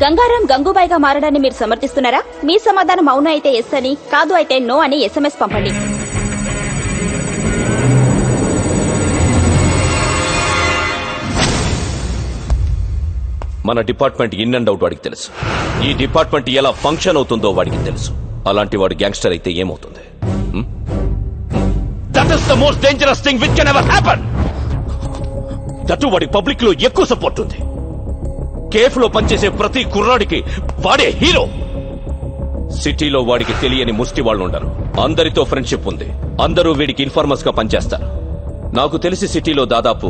గంగారాం గంగూబాయిగా మారడాన్ని మీరు సమర్థిస్తున్నారా? మీ సమాధానం అవును అయితే ఎస్ అని, కాదు అయితే నో అని SMS పంపండి. మన డిపార్ట్మెంట్ ఇన్ అండ్ అవుట్ వాడికి తెలుసు. ఈ డిపార్ట్మెంట్ ఎలా ఫంక్షన్ అవుతుందో వాడికి తెలుసు. అలాంటి వాడు గ్యాంగ్స్టర్ అయితే ఏమవుతుంది? That is the most dangerous thing which can ever happen. That వాడి పబ్లిక్ లో ఎక్కువ సపోర్ట్ ఉంది. కేఫ్ లో పనిచేసే ప్రతి కుర్రాడికి వాడే హీరో. సిటీలో వాడికి తెలియని ముష్టి వాళ్ళు ఉండరు. అందరితో ఫ్రెండ్షిప్ ఉంది. అందరూ వీడికి ఇన్ఫార్మర్స్ గా పనిచేస్తారు. నాకు తెలిసి సిటీలో దాదాపు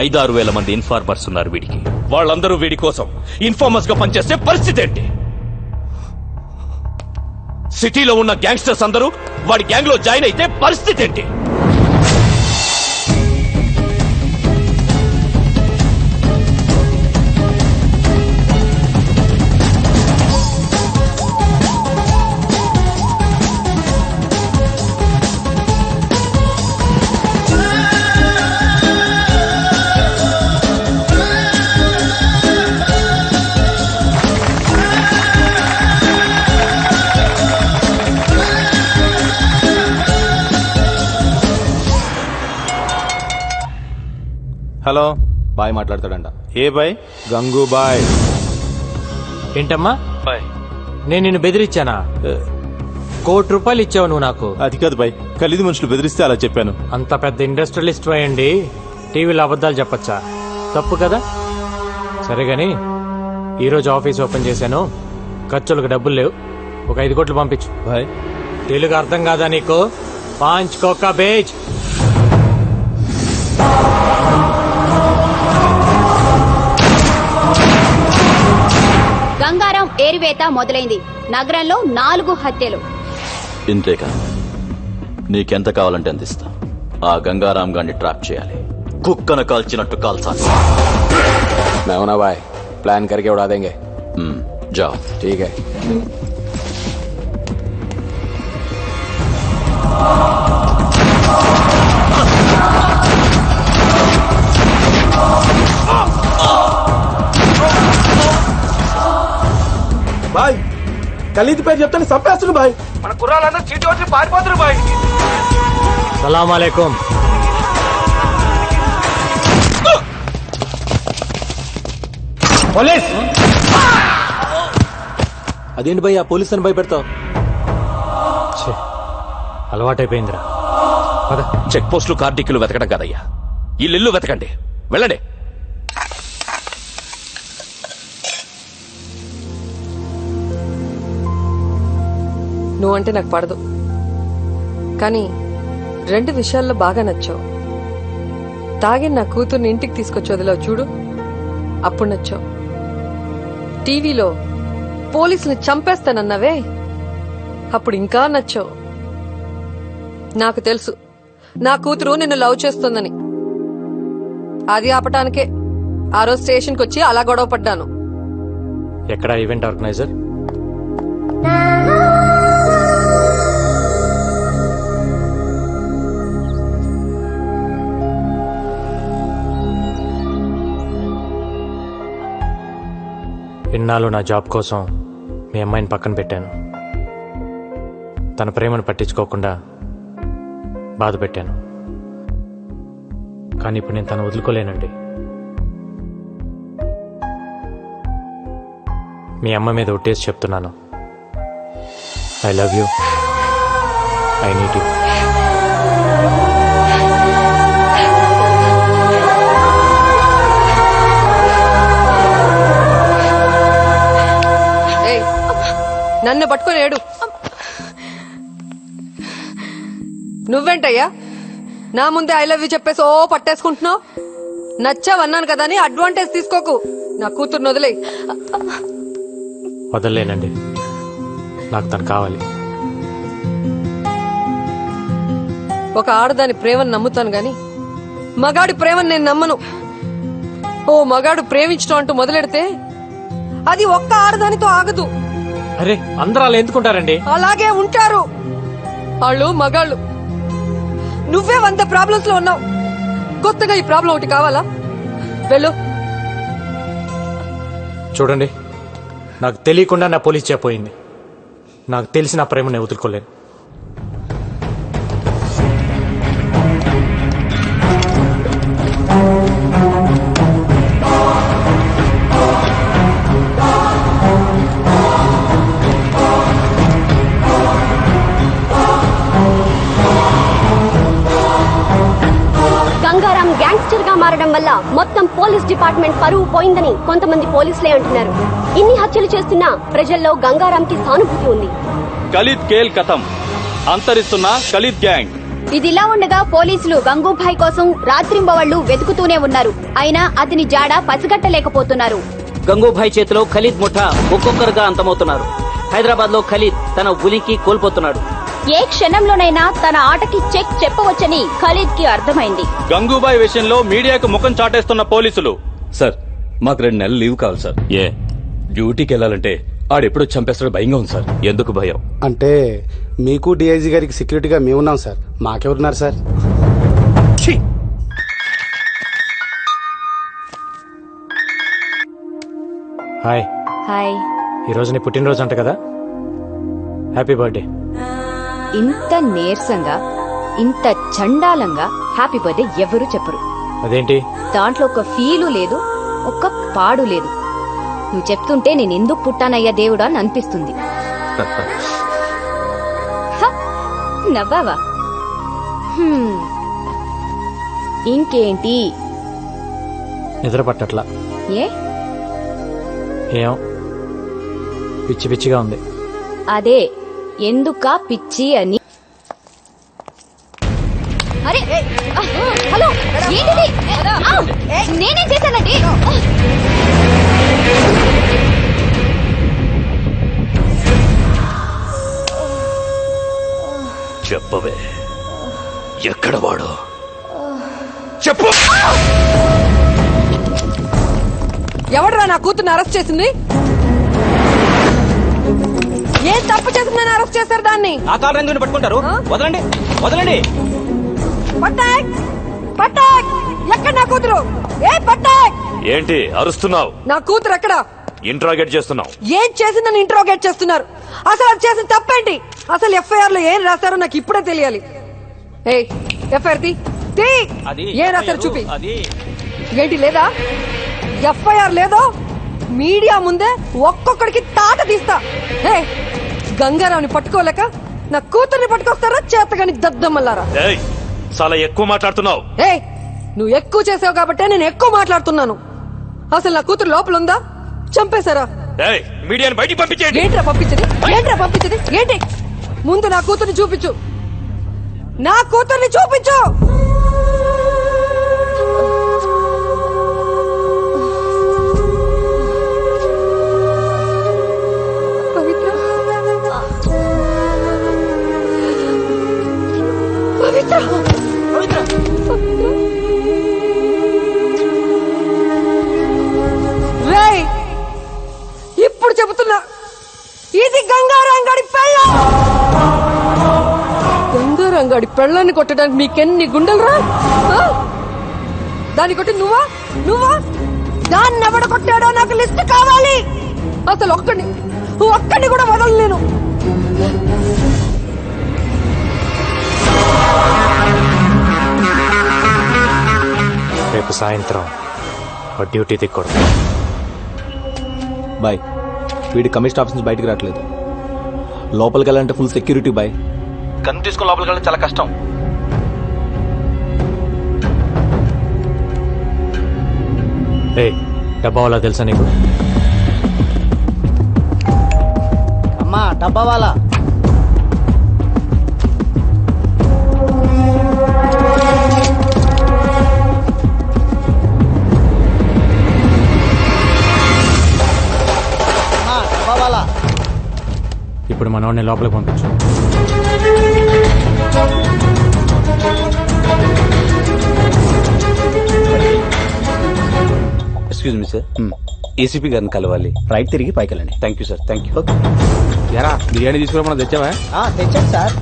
5-6 వేల మంది ఇన్ఫార్మర్స్ ఉన్నారు వీడికి. వాళ్ళందరూ వీడి కోసం ఇన్ఫార్మర్స్ గా పనిచేసే పరిస్థితి ఏంటి? సిటీలో ఉన్న గ్యాంగ్స్టర్స్ అందరూ వాడి గ్యాంగ్ లో జాయిన్ అయితే పరిస్థితి ఏంటి? హలో, బాయ్ మాట్లాడతాడంట. ఏ బాయ్? గంగూబాయ్. ఏంటమ్మా బాయ్? నేను నిన్ను బెదిరించానా? ₹1,00,00,000 ఇచ్చావు నువ్వు నాకు. అది కాదు బాయ్, ఖలీదు మనుషులు బెదిరిస్తే అలా చెప్పాను. అంత పెద్ద ఇండస్ట్రియలిస్ట్ అయ్యండి టీవీలో అబద్ధాలు చెప్పచ్చా? తప్పు కదా. సరే గాని ఈరోజు ఆఫీస్ ఓపెన్ చేశాను, ఖర్చులకు డబ్బులు లేవు. ఒక 5 కోట్లు పంపించు. బాయ్ తెలుగు అర్థం కాదా నీకు? 5 కోకా బేజ్. గంగారాం ఏరివేత మొదలైంది. నగరంలో 4 హత్యలు. ఇంతేకా? నీకెంత కావాలంటే అంత ఇస్తా. ఆ గంగారాం గారిని ట్రాప్ చేయాలి. కుక్కను కాల్చినట్టు కాల్చాలి. मैं भाई प्लान करके उड़ा देंगे. जाओ. ठीक है. బాయ్ ఖలీద్ పేరు చెప్తాను చంపేస్తున్నారు బాయ్. మన కుర్రాళ్ళందరూ చీటి వచ్చి పారిపోతున్నారు బాయ్. సలాం అలైకుం. పోలీస్. అదేంటి భయ్ ఆ పోలీస్ అని భయపెడతావు? అలవాటైపోయిందిరా. చెక్ పోస్టులు కార్డిక్కులు వెతకడం కదయ్యా, ఇల్లు వెతకండి. వెళ్ళండి. నువ్వంటే నాకు పడదు, కానీ 2 విషయాల్లో బాగా నచ్చావు. తాగి నా కూతుర్ని ఇంటికి తీసుకొచ్చి వదిలావు చూడు, అప్పుడు నచ్చావు. టీవీలో పోలీసుని చంపేస్తానన్నావే, అప్పుడు ఇంకా నచ్చావు. నాకు తెలుసు నా కూతురు నిన్ను లవ్ చేస్తుందని. అది ఆపటానికే ఆ రోజు స్టేషన్కి వచ్చి అలా గొడవ పడ్డాను. ఎక్కడ ఈవెంట్ ఆర్గనైజర్? ఇన్నాళ్ళు నా జాబ్ కోసం మీ అమ్మాయిని పక్కన పెట్టాను. తన ప్రేమను పట్టించుకోకుండా బాధ పెట్టాను. కానీ ఇప్పుడు నేను తను వదులుకోలేనండి. మీ అమ్మ మీద ఒట్టేసి చెప్తున్నాను, I love you, I need you. నన్ను పట్టుకొని ఏడు. నువ్వేంటయ్యా నా ముందే ఐ లవ్ యూ చెప్పేసి ఓ పట్టేసుకుంటున్నావు? నచ్చావన్నాను కదా అని అడ్వాంటేజ్ తీసుకోకు. నా కూతుర్ని వదిలే. వదలలేనండి, నాకు తను కావాలి. ఒక ఆడదాని ప్రేమను నమ్ముతాను గాని మగాడి ప్రేమను నేను నమ్మను. ఓ మగాడు ప్రేమించడం అంటూ మొదలెడితే అది ఒక్క ఆడదానితో ఆగదు. అరే అందరూ అలా ఎందుకుంటారండి? అలాగే ఉంటారు వాళ్ళు మగాళ్ళు. నువ్వే 100 ప్రాబ్లమ్స్ లో ఉన్నావు, కొత్తగా ఈ ప్రాబ్లం ఒకటి కావాలా? వెళ్ళు. చూడండి, నాకు తెలియకుండా నా పోలీస్ చెప్పోయింది. నాకు తెలిసి నా ప్రేమ నేను వదులుకోలేను. గంగారాం గ్యాంగ్స్టర్ గా మారడం వల్ల మొత్తం పోలీస్ డిపార్ట్మెంట్ పరువు పోయిందని కొంతమంది పోలీసులే అంటున్నారు. ఇన్ని హత్యలు చేస్తున్నా ప్రజల్లో గంగారాంకి సానుభూతి ఉంది. ఖలీద్ కేల్ కథం, అంతరిస్తున్న ఖలీద్ గ్యాంగ్. ఇదిలా ఉండగా పోలీసులు గంగూభాయ్ కోసం రాత్రింబవళ్లు వెతుకుతూనే ఉన్నారు. అయినా అతని జాడ పసిగట్టలేకపోతున్నారు. గంగూభాయ్ చేతిలో ఖలీద్ ముఠా ఒక్కొక్కరుగా అంతమవుతున్నారు. హైదరాబాద్ లో ఖలీద్ తన ఉనికి కోల్పోతున్నాడు. ఏ క్షణంలోనైనా తన ఆటకి చెక్ చెప్పవచ్చని ఖలీద్ కి అర్థమైంది. గంగూబాయ్ విషయంలో మీడియాకు ముఖం చాటేస్తున్న పోలీసులు. సార్ మాకు 2 నెలలు లీవ్ కావాలి సార్. ఏ డ్యూటీకి వెళ్ళాలంటే ఆడెప్పుడు చంపేస్తాడో భయంగా ఉంది సార్. ఎందుకు భయం అంటే మీకు డిఐజీ గారికి సెక్యూరిటీగా మేము ఉన్నాం సార్. మాకెవరున్నారు సార్? Hi, hi. ఈరోజు నీ పుట్టినరోజు అంట కదా, హ్యాపీ బర్త్డే. ఇంత నీరసంగా ఇంత చండాలంగా హ్యాపీ బర్త్డే ఎవరు చెప్పరు. అదేంటి? దాంట్లో ఒక ఫీలు లేదు, ఒక్క పాడు లేదు. నువ్వు చెప్తుంటే నేను ఎందుకు పుట్టానయ్యా దేవుడా అని అనిపిస్తుంది. హ, నవ్వావా? ఇంకేంటి? నిద్ర పట్టట్లా. ఏ? ఏం పిచ్చి పిచ్చిగా ఉంది. అదే ఎందుక పిచ్చి అని. అరే హలో, ఏంటిది? నేనేం చేశానండి? చెప్పవే, ఎక్కడ వాడు? చెప్పు. ఎవడరా నా కూతుర్ని అరెస్ట్ చేసింది? ఏం తప్పు చేసిందని అరెస్ట్ చేశారు దాన్ని? ఆ కారు రంగుని పట్టుకుంటారు. వదలండి, వదలండి. పట్టాక్ పట్టాక్, ఎక్కడ నా కూతురు? ఏ పట్టాక్, ఏంటి అరుస్తున్నావు? నా కూతురు ఎక్కడ? ఇంట్రాగేట్ చేస్తున్నావు. ఏం చేసిందని ఇంట్రోగేట్ చేస్తున్నారు? అసలు అది చేసిన తప్పేంటి? అసలు ఎఫ్ఐఆర్ లో ఏం రాశారో నాకు ఇప్పుడే తెలియాలి. ఏ ఎఫ్ఐఆర్ తీ. ఏం రాశారు చూపి. ఏంటి లేదా? ఎఫ్ఐఆర్ లేదో మీడియా ముందే ఒక్కొక్కడికి తాట తీస్తా. ఏ గంగారావుని పట్టుకోలేక నా కూతుర్ని పట్టుకొస్తారా చేతగాని దద్దమ్మల్లారా? ఏయ్, చాలా ఎక్కువ మాట్లాడుతున్నావు. ఏ నువ్వు ఎక్కువ చేసావు కాబట్టే నేను ఎక్కువ మాట్లాడుతున్నాను. అసలు నా కూతురు లోపల ఉందా? చంపేశారా? ఏయ్, మీడియాని బయటికి పంపించేయండి. ఏంట్రా పంపించది? ఏంట్రా పంపించది? ఏంటి? ముందు నా కూతుర్ని చూపించు. నా కూతుర్ని చూపించు. పవిత్ర, పవిత్ర, పవిత్ర, పవిత్ర. రేయ్, ఇప్పుడు చెబుతున్నా, ఇది గంగారాంగాడి పెళ్ళం. గంగారాంగాడి పెళ్ళాన్ని కొట్టడానికి మీకెన్ని గుండెలరా? దాన్ని కొట్టి నువ్వా? దాన్ని ఎవడ కొట్టాడో నాకు లిస్ట్ కావాలి. అసలు ఒక్కడిని కూడా వదలలేను. రేపు సాయంత్రం డ్యూటీ దిక్కూడదు. బాయ్, వీడి కమిషన్ ఆఫీస్ నుంచి బయటికి రావట్లేదు. లోపలికి వెళ్ళాలంటే ఫుల్ సెక్యూరిటీ బాయ్. గన్ తీసుకుని లోపలికి వెళ్ళడం చాలా కష్టం. ఏ డబ్బా వాళ్ళ తెలుసా నీకు? అమ్మా డబ్బా వాళ్ళ. ఇప్పుడు మనోడిని లోపలికి పంపించు. ఎక్స్క్యూజ్ మీ సార్, ఏసీపీ గారిని కలవాలి. రైట్ తిరిగి పైకి వెళ్ళండి. Thank you sir. Thank you. ఎరా బిర్యానీ తీసుకురా, తెచ్చావా? తెచ్చాను సార్.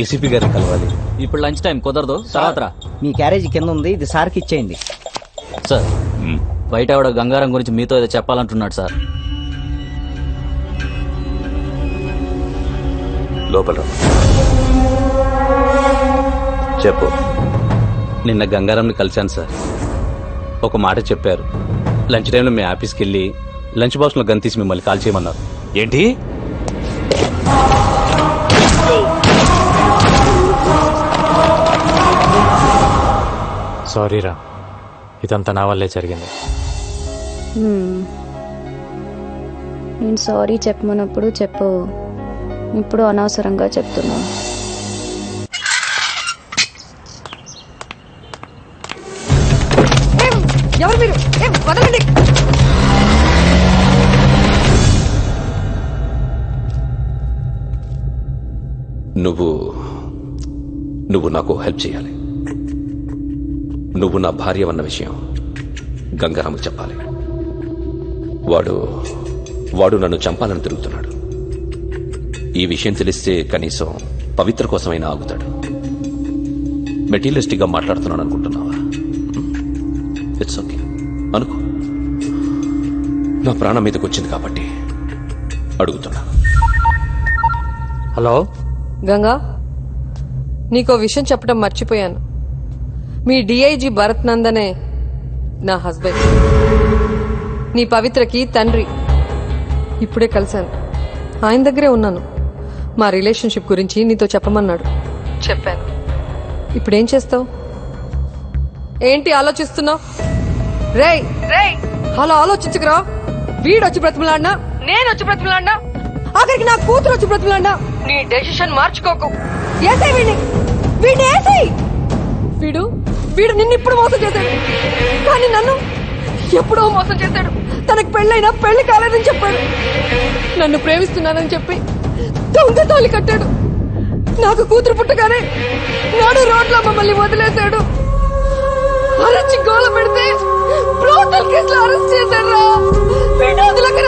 ఏసీపీ గారిని కలవాలి. ఇప్పుడు లంచ్ టైం కుదరదు, తర్వాత మీ క్యారేజ్ కింద ఉంది, ఇది సార్కి ఇచ్చేయండి. సార్ బయట ఆవిడ గంగారం గురించి మీతో ఏదో చెప్పాలంటున్నాడు సార్. లోపల రా. చెప్పు. నిన్న గంగారాంని కలిశాను సార్. ఒక మాట చెప్పారు. లంచ్ టైంలో మీ ఆఫీస్కి వెళ్ళి లంచ్ బాక్స్లో గన్ తీసి మిమ్మల్ని కాల్ చేయమన్నారు. ఏంటి? సారీ రా, ఇదంతా నా వల్లే జరిగింది. నేను సారీ చెప్పమన్నప్పుడు చెప్పు, ఇప్పుడు అనవసరంగా చెప్తున్నాను. ఎవరు మీరు? వదలండి. నువ్వు నాకు హెల్ప్ చేయాలి. నువ్వు నా భార్య అన్న విషయం గంగారాముకు చెప్పాలి. వాడు నన్ను చంపాలని తిరుగుతున్నాడు. ఈ విషయం తెలిస్తే కనీసం పవిత్ర కోసమైనా ఆగుతాడు. మెటీరియలిస్టిక్ గా మాట్లాడుతున్నాను అనుకుంటున్నావా? ఇట్స్ ఓకే అనుకో. నా ప్రాణం మీదకి వచ్చింది కాబట్టి అడుగుతున్నా. హలో గంగా, నీకో విషయం చెప్పడం మర్చిపోయాను. మీ డిఐజీ భరత్ నందనే నా హస్బెండ్, నీ పవిత్రకి తండ్రి. ఇప్పుడే కలిశాను, ఆయన దగ్గరే ఉన్నాను. మా రిలేషన్షిప్ గురించి నీతో చెప్పమన్నాడు. చెప్పాను. ఇప్పుడేం చేస్తావు? ఏంటి ఆలోచిస్తున్నావు? రేయ్ రేయ్, అలా ఆలోచించుకురా. వీడొచ్చి బ్రతిమలాడినా, నేనొచ్చి బ్రతిమలాడినా, ఆఖరికి నా కూతురు వచ్చి బ్రతిమలాడినా నీ డెసిషన్ మార్చుకోకు. ఏసై వీడిని ఏసై. వీడు నిన్ను ఇప్పుడు మోసం చేశాడు, కానీ నన్ను ఎప్పుడో మోసం చేశాడు. తనకు పెళ్ళైనా పెళ్లి కాలేదని చెప్పాడు. నన్ను ప్రేమిస్తున్నానని చెప్పి దొంగ తాళి కట్టాడు. నాకు కూతురు పుట్టగానే నాడు రోడ్లో మమ్మల్ని వదిలేశాడు. అరచి గోల పెడితే బ్రోటల్ కేసులో అరెస్ట్ చేశాడు. రా వదలకు,